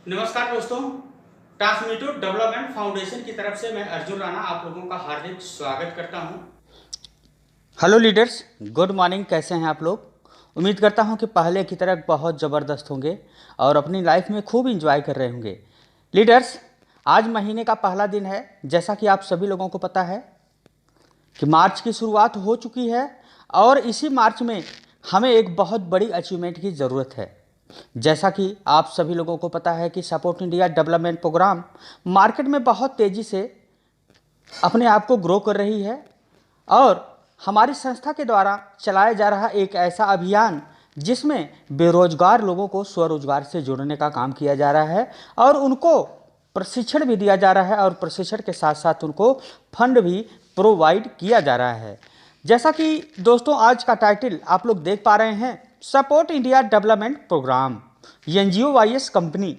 नमस्कार दोस्तों, ट्रांसमीटिव development foundation की तरफ से मैं अर्जुन राणा आप लोगों का हार्दिक स्वागत करता हूं। Hello leaders, good morning. कैसे हैं आप लोग? उम्मीद करता हूं कि पहले की तरह बहुत ज़बरदस्त होंगे और अपनी लाइफ में खूब इंजॉय कर रहे होंगे। लीडर्स, आज महीने का पहला दिन है। जैसा कि आप सभी लोगों को पता है कि मार्च की शुरुआत हो चुकी है और इसी मार्च में हमें एक बहुत बड़ी अचीवमेंट की ज़रूरत है। जैसा कि आप सभी लोगों को पता है कि support India development programme market में बहुत तेज़ी से अपने आप को ग्रो कर रही है और हमारी संस्था के द्वारा चलाया जा रहा एक ऐसा अभियान जिसमें बेरोजगार लोगों को स्वरोजगार से जोड़ने का काम किया जा रहा है और उनको प्रशिक्षण भी दिया जा रहा है और प्रशिक्षण के साथ साथ उनको फंड भी प्रोवाइड किया जा रहा है। जैसा कि दोस्तों आज का टाइटल आप लोग देख पा रहे हैं, support India development programme NGO vs company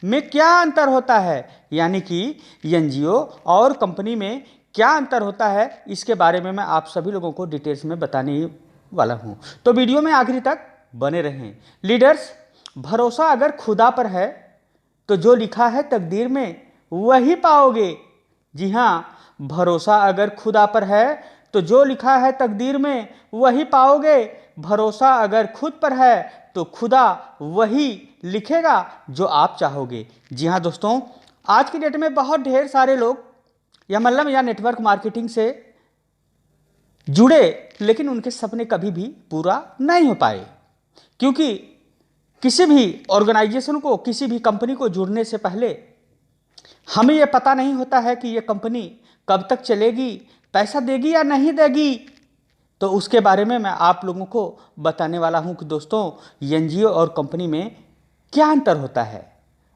में क्या अंतर होता है, यानी कि एनजीओ और कंपनी में क्या अंतर होता है, इसके बारे में मैं आप सभी लोगों को डिटेल्स में बताने वाला हूं। तो वीडियो में आखिरी तक बने रहें। लीडर्स, भरोसा अगर खुदा पर है तो जो लिखा है तकदीर में वही पाओगे। जी हाँ, भरोसा अगर खुदा पर है तो जो लिखा है तकदीर में वही पाओगे। भरोसा अगर खुद पर है तो खुदा वही लिखेगा जो आप चाहोगे। जी हाँ दोस्तों, आज की डेट में बहुत ढेर सारे लोग MLM या नेटवर्क मार्केटिंग से जुड़े, लेकिन उनके सपने कभी भी पूरा नहीं हो पाए, क्योंकि किसी भी ऑर्गेनाइजेशन को, किसी भी कंपनी को जुड़ने से पहले हमें यह पता नहीं होता है कि यह कंपनी कब तक चलेगी, पैसा देगी या नहीं देगी। तो उसके बारे में मैं आप लोगों को बताने वाला हूं कि दोस्तों एनजीओ और कंपनी में क्या अंतर होता है।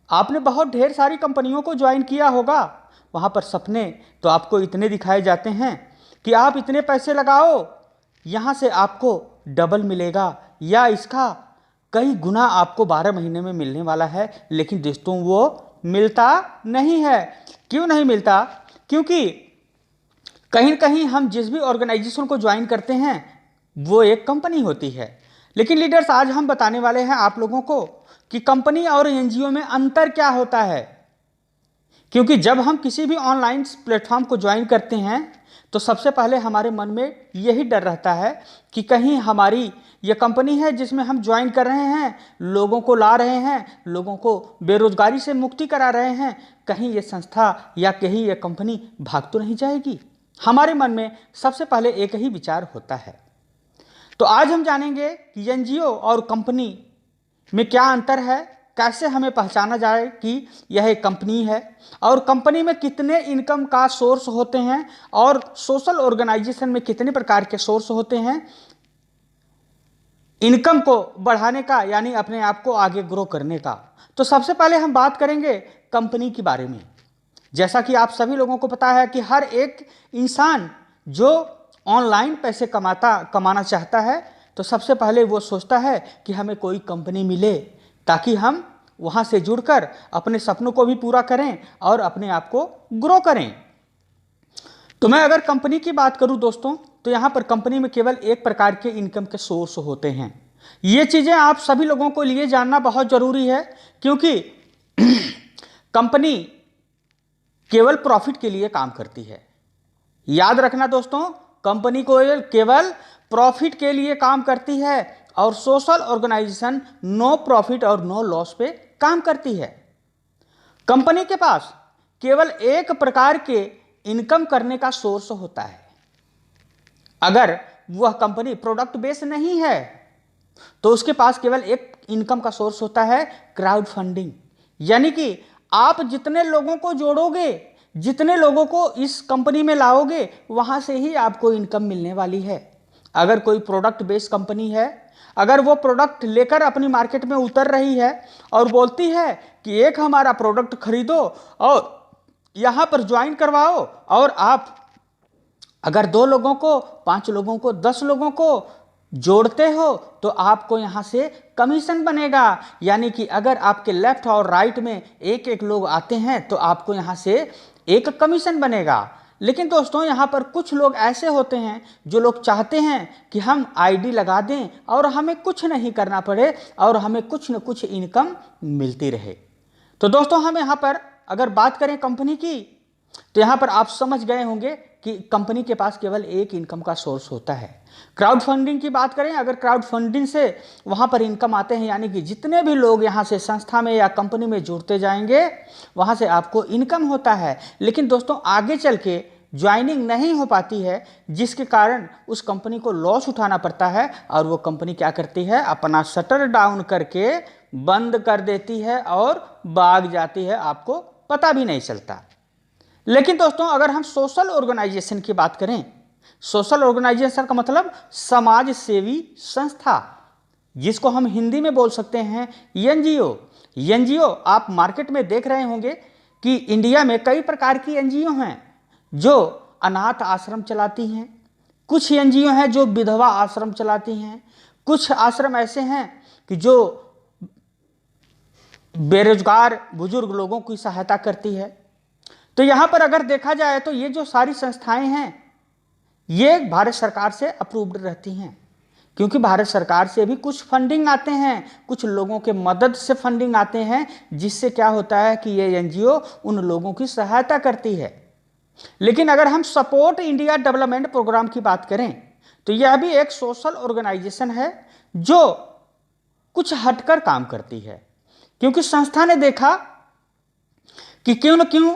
आपने बहुत ढेर सारी कंपनियों को ज्वाइन किया होगा, वहाँ पर सपने तो आपको इतने दिखाए जाते हैं कि आप इतने पैसे लगाओ, यहाँ से आपको डबल मिलेगा या इसका कई गुना आपको 12 महीने में मिलने वाला है। लेकिन दोस्तों वो मिलता नहीं है। क्यों नहीं मिलता? क्योंकि कहीं न कहीं हम जिस भी ऑर्गेनाइजेशन को ज्वाइन करते हैं वो एक कंपनी होती है। लेकिन लीडर्स, आज हम बताने वाले हैं आप लोगों को कि कंपनी और एनजीओ में अंतर क्या होता है। क्योंकि जब हम किसी भी ऑनलाइन प्लेटफॉर्म को ज्वाइन करते हैं तो सबसे पहले हमारे मन में यही डर रहता है कि कहीं हमारी ये कंपनी है जिसमें हम ज्वाइन कर रहे हैं, लोगों को ला रहे हैं, लोगों को बेरोजगारी से मुक्ति करा रहे हैं, कहीं ये संस्था या कहीं ये कंपनी भाग तो नहीं जाएगी। हमारे मन में सबसे पहले एक ही विचार होता है। तो आज हम जानेंगे कि एनजीओ और कंपनी में क्या अंतर है, कैसे हमें पहचाना जाए कि यह एक कंपनी है, और कंपनी में कितने इनकम का सोर्स होते हैं और सोशल ऑर्गेनाइजेशन में कितने प्रकार के सोर्स होते हैं इनकम को बढ़ाने का, यानी अपने आप को आगे ग्रो करने का। तो सबसे पहले हम बात करेंगे कंपनी के बारे में। जैसा कि आप सभी लोगों को पता है कि हर एक इंसान जो ऑनलाइन पैसे कमाना चाहता है तो सबसे पहले वो सोचता है कि हमें कोई कंपनी मिले ताकि हम वहाँ से जुड़कर अपने सपनों को भी पूरा करें और अपने आप को ग्रो करें। तो मैं अगर कंपनी की बात करूं दोस्तों, तो यहाँ पर कंपनी में केवल एक प्रकार के इनकम के सोर्स होते हैं। ये चीज़ें आप सभी लोगों को लिए जानना बहुत ज़रूरी है, क्योंकि कंपनी केवल प्रॉफिट के लिए काम करती है। याद रखना दोस्तों, कंपनी को केवल प्रॉफिट के लिए काम करती है और सोशल ऑर्गेनाइजेशन नो प्रॉफिट और नो लॉस पे काम करती है। कंपनी के पास केवल एक प्रकार के इनकम करने का सोर्स होता है। अगर वह कंपनी प्रोडक्ट बेस्ड नहीं है तो उसके पास केवल एक इनकम का सोर्स होता है, क्राउड फंडिंग। यानी कि आप जितने लोगों को जोड़ोगे, जितने लोगों को इस कंपनी में लाओगे, वहां से ही आपको इनकम मिलने वाली है। अगर कोई प्रोडक्ट बेस्ड कंपनी है, अगर वो प्रोडक्ट लेकर अपनी मार्केट में उतर रही है और बोलती है कि एक हमारा प्रोडक्ट खरीदो और यहां पर ज्वाइन करवाओ, और आप अगर 2 लोगों को, 5 लोगों को, 10 लोगों को जोड़ते हो तो आपको यहां से कमीशन बनेगा। यानी कि अगर आपके लेफ्ट और राइट में एक एक लोग आते हैं तो आपको यहां से एक कमीशन बनेगा। लेकिन दोस्तों, यहां पर कुछ लोग ऐसे होते हैं जो लोग चाहते हैं कि हम आईडी लगा दें और हमें कुछ नहीं करना पड़े और हमें कुछ न कुछ इनकम मिलती रहे। तो दोस्तों हम यहाँ पर अगर बात करें कंपनी की, तो यहाँ पर आप समझ गए होंगे कि कंपनी के पास केवल एक इनकम का सोर्स होता है। क्राउड फंडिंग की बात करें, अगर क्राउड फंडिंग से वहाँ पर इनकम आते हैं, यानी कि जितने भी लोग यहाँ से संस्था में या कंपनी में जुड़ते जाएंगे वहाँ से आपको इनकम होता है। लेकिन दोस्तों आगे चल के ज्वाइनिंग नहीं हो पाती है, जिसके कारण उस कंपनी को लॉस उठाना पड़ता है और वो कंपनी क्या करती है, अपना शटर डाउन करके बंद कर देती है और भाग जाती है, आपको पता भी नहीं चलता। लेकिन दोस्तों अगर हम सोशल ऑर्गेनाइजेशन की बात करें, सोशल ऑर्गेनाइजेशन का मतलब समाज सेवी संस्था, जिसको हम हिंदी में बोल सकते हैं एनजीओ। एनजीओ आप मार्केट में देख रहे होंगे कि इंडिया में कई प्रकार की एनजीओ हैं जो अनाथ आश्रम चलाती हैं, कुछ एनजीओ हैं जो विधवा आश्रम चलाती हैं, कुछ आश्रम ऐसे हैं कि जो बेरोजगार बुजुर्ग लोगों की सहायता करती है। तो यहाँ पर अगर देखा जाए तो ये जो सारी संस्थाएं हैं ये भारत सरकार से अप्रूव्ड रहती हैं, क्योंकि भारत सरकार से भी कुछ फंडिंग आते हैं, कुछ लोगों के मदद से फंडिंग आते हैं, जिससे क्या होता है कि ये एनजीओ उन लोगों की सहायता करती है। लेकिन अगर हम सपोर्ट इंडिया डेवलपमेंट प्रोग्राम की बात करें तो यह भी एक सोशल ऑर्गेनाइजेशन है जो कुछ हटकर काम करती है, क्योंकि संस्था ने देखा कि क्यों न क्यों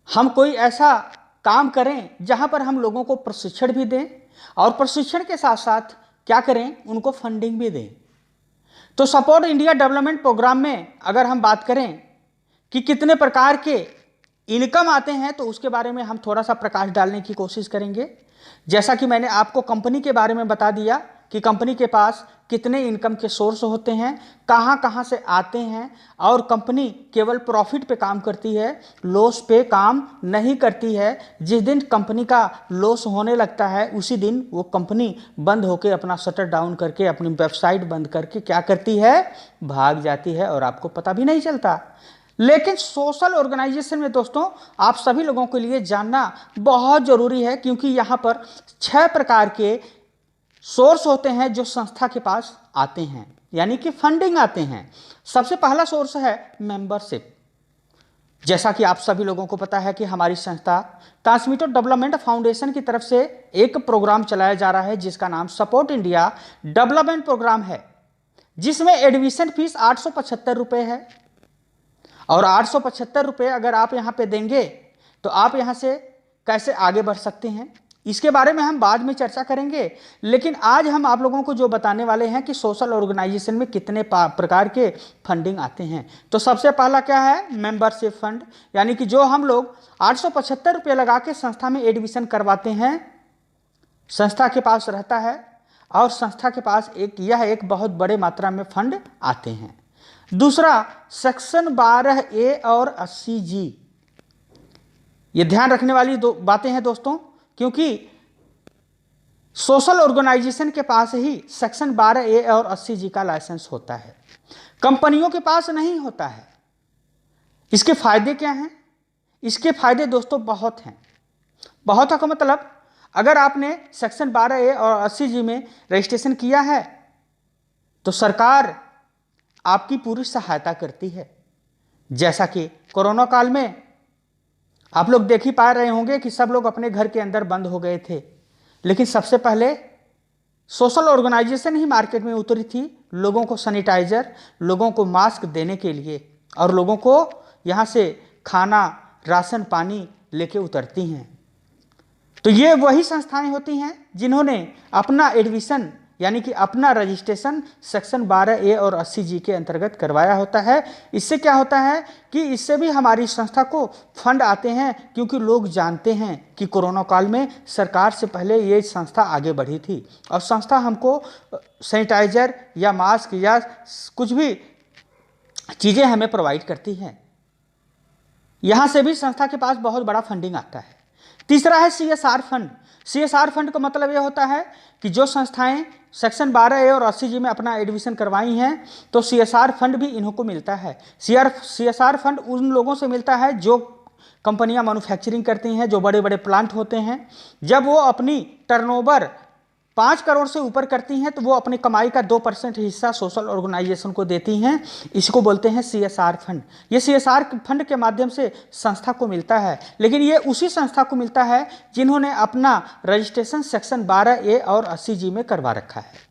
हम कोई ऐसा काम करें जहां पर हम लोगों को प्रशिक्षण भी दें और प्रशिक्षण के साथ साथ क्या करें, उनको फंडिंग भी दें। तो सपोर्ट इंडिया डेवलपमेंट प्रोग्राम में अगर हम बात करें कि कितने प्रकार के इनकम आते हैं तो उसके बारे में हम थोड़ा सा प्रकाश डालने की कोशिश करेंगे। जैसा कि मैंने आपको कंपनी के बारे में बता दिया कि कंपनी के पास कितने इनकम के सोर्स होते हैं, कहां कहां से आते हैं, और कंपनी केवल प्रॉफिट पे काम करती है, लॉस पे काम नहीं करती है। जिस दिन कंपनी का लॉस होने लगता है उसी दिन वो कंपनी बंद होकर अपना शटर डाउन करके अपनी वेबसाइट बंद करके क्या करती है, भाग जाती है और आपको पता भी नहीं चलता। लेकिन सोशल ऑर्गेनाइजेशन में दोस्तों आप सभी लोगों के लिए जानना बहुत जरूरी है, क्योंकि यहाँ पर 6 प्रकार के सोर्स होते हैं जो संस्था के पास आते हैं, यानी कि फंडिंग आते हैं। सबसे पहला सोर्स है मेंबरशिप। जैसा कि आप सभी लोगों को पता है कि हमारी संस्था ट्रांसमीटर डेवलपमेंट फाउंडेशन की तरफ से एक प्रोग्राम चलाया जा रहा है जिसका नाम सपोर्ट इंडिया डेवलपमेंट प्रोग्राम है, जिसमें एडमिशन फीस 875 रुपये है। और 875 रुपये अगर आप यहाँ पे देंगे तो आप यहाँ से कैसे आगे बढ़ सकते हैं, इसके बारे में हम बाद में चर्चा करेंगे। लेकिन आज हम आप लोगों को जो बताने वाले हैं कि सोशल ऑर्गेनाइजेशन में कितने प्रकार के फंडिंग आते हैं। तो सबसे पहला क्या है, मेंबरशिप फंड, यानी कि जो हम लोग 875 रुपये लगा के संस्था में एडमिशन करवाते हैं, संस्था के पास रहता है और संस्था के पास यह एक बहुत बड़े मात्रा में फंड आते हैं। दूसरा सेक्शन 12A और 80G, ये ध्यान रखने वाली बातें हैं दोस्तों, क्योंकि सोशल ऑर्गेनाइजेशन के पास ही सेक्शन 12A और 80G का लाइसेंस होता है, कंपनियों के पास नहीं होता है। इसके फायदे क्या हैं? इसके फायदे दोस्तों बहुत हैं। बहुत का मतलब अगर आपने सेक्शन 12A और 80G में रजिस्ट्रेशन किया है तो सरकार आपकी पूरी सहायता करती है। जैसा कि कोरोना काल में आप लोग देख ही पा रहे होंगे कि सब लोग अपने घर के अंदर बंद हो गए थे, लेकिन सबसे पहले सोशल ऑर्गेनाइजेशन ही मार्केट में उतरी थी लोगों को सैनिटाइजर, लोगों को मास्क देने के लिए, और लोगों को यहाँ से खाना, राशन पानी लेके उतरती हैं। तो ये वही संस्थाएं होती हैं जिन्होंने अपना एडमिशन यानी कि अपना रजिस्ट्रेशन सेक्शन 12A और 80G के अंतर्गत करवाया होता है। इससे क्या होता है कि इससे भी हमारी संस्था को फंड आते हैं, क्योंकि लोग जानते हैं कि कोरोना काल में सरकार से पहले ये संस्था आगे बढ़ी थी और संस्था हमको सैनिटाइजर या मास्क या कुछ भी चीज़ें हमें प्रोवाइड करती हैं। यहाँ से भी संस्था के पास बहुत बड़ा फंडिंग आता है। तीसरा है CSR फंड। CSR फंड का मतलब यह होता है कि जो संस्थाएं सेक्शन 12A और 80G में अपना एडमिशन करवाई हैं तो CSR फंड भी इन्हों को मिलता है। CSR फंड उन लोगों से मिलता है जो कंपनियां मैन्युफैक्चरिंग करती हैं, जो बड़े बड़े प्लांट होते हैं। जब वो अपनी टर्नओवर 5 करोड़ से ऊपर करती हैं तो वो अपनी कमाई का 2% हिस्सा सोशल ऑर्गेनाइजेशन को देती हैं। इसको बोलते हैं CSR फंड। ये CSR फंड के माध्यम से संस्था को मिलता है, लेकिन ये उसी संस्था को मिलता है जिन्होंने अपना रजिस्ट्रेशन सेक्शन 12A और 80G में करवा रखा है।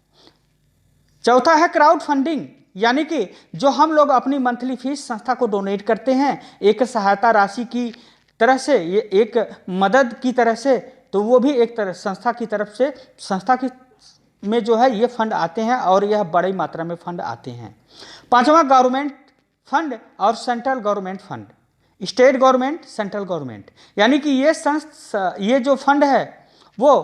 चौथा है क्राउड फंडिंग, यानी कि जो हम लोग अपनी मंथली फीस संस्था को डोनेट करते हैं एक सहायता राशि की तरह से, ये एक मदद की तरह से, तो वो भी एक तरह संस्था की तरफ से, संस्था की में जो है ये फंड आते हैं और यह बड़ी मात्रा में फंड आते हैं। पांचवा गवर्नमेंट फंड और central government fund, state government, central government, यानी कि ये जो फंड है वो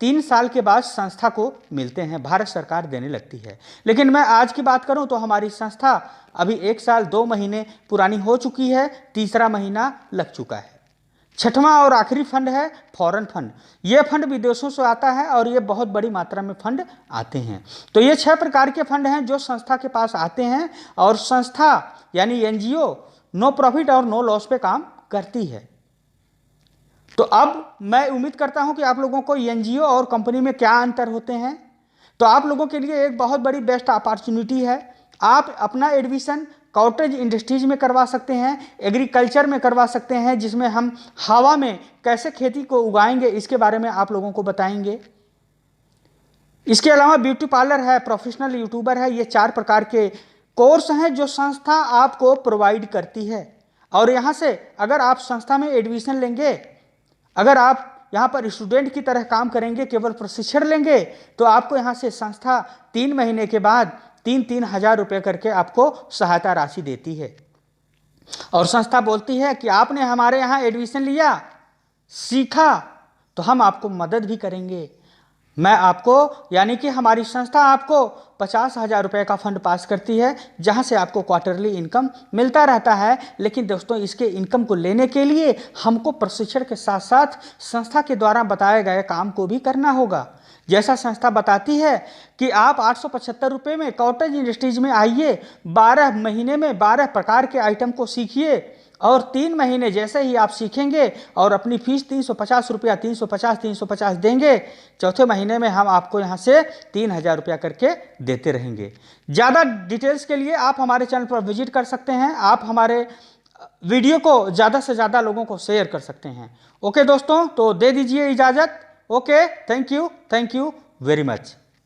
3 साल के बाद संस्था को मिलते हैं, भारत सरकार देने लगती है। लेकिन मैं आज की बात करूं तो हमारी संस्था अभी 1 साल 2 महीने पुरानी हो चुकी है, तीसरा महीना लग चुका है। छठवां और आखिरी फंड है फॉरेन फंड। ये फंड विदेशों से आता है और ये बहुत बड़ी मात्रा में फंड आते हैं। तो ये 6 प्रकार के फंड हैं जो संस्था के पास आते हैं और संस्था यानी NGO नो प्रॉफिट और नो लॉस पे काम करती है। तो अब मैं उम्मीद करता हूं कि आप लोगों को NGO और कंपनी में क्या अंतर होते हैं। तो आप लोगों के लिए एक बहुत बड़ी बेस्ट अपॉर्चुनिटी है। आप अपना एडमिशन कॉटेज इंडस्ट्रीज में करवा सकते हैं, एग्रीकल्चर में करवा सकते हैं, जिसमें हम हवा में कैसे खेती को उगाएंगे इसके बारे में आप लोगों को बताएंगे। इसके अलावा ब्यूटी पार्लर है, प्रोफेशनल यूट्यूबर है, ये 4 प्रकार के कोर्स हैं जो संस्था आपको प्रोवाइड करती है। और यहाँ से अगर आप संस्था में एडमिशन लेंगे, अगर आप यहाँ पर स्टूडेंट की तरह काम करेंगे, केवल प्रशिक्षण लेंगे, तो आपको यहाँ से संस्था 3 महीने के बाद 3-3 हज़ार रुपये करके आपको सहायता राशि देती है। और संस्था बोलती है कि आपने हमारे यहाँ एडमिशन लिया, सीखा, तो हम आपको मदद भी करेंगे। मैं आपको यानी कि हमारी संस्था आपको 50,000 रुपये का फंड पास करती है, जहां से आपको क्वार्टरली इनकम मिलता रहता है। लेकिन दोस्तों, इसके इनकम को लेने के लिए हमको प्रशिक्षण के साथ साथ संस्था के द्वारा बताए गए काम को भी करना होगा। जैसा संस्था बताती है कि आप 875 रुपये में कॉटेज इंडस्ट्रीज में आइए, 12 महीने में 12 प्रकार के आइटम को सीखिए और 3 महीने जैसे ही आप सीखेंगे और अपनी फीस 350 रुपया 350 देंगे, चौथे महीने में हम आपको यहाँ से 3,000 रुपया करके देते रहेंगे। ज़्यादा डिटेल्स के लिए आप हमारे चैनल पर विजिट कर सकते हैं। आप हमारे वीडियो को ज़्यादा से ज़्यादा लोगों को शेयर कर सकते हैं। ओके दोस्तों, तो दे दीजिए इजाज़त। Okay, thank you very much.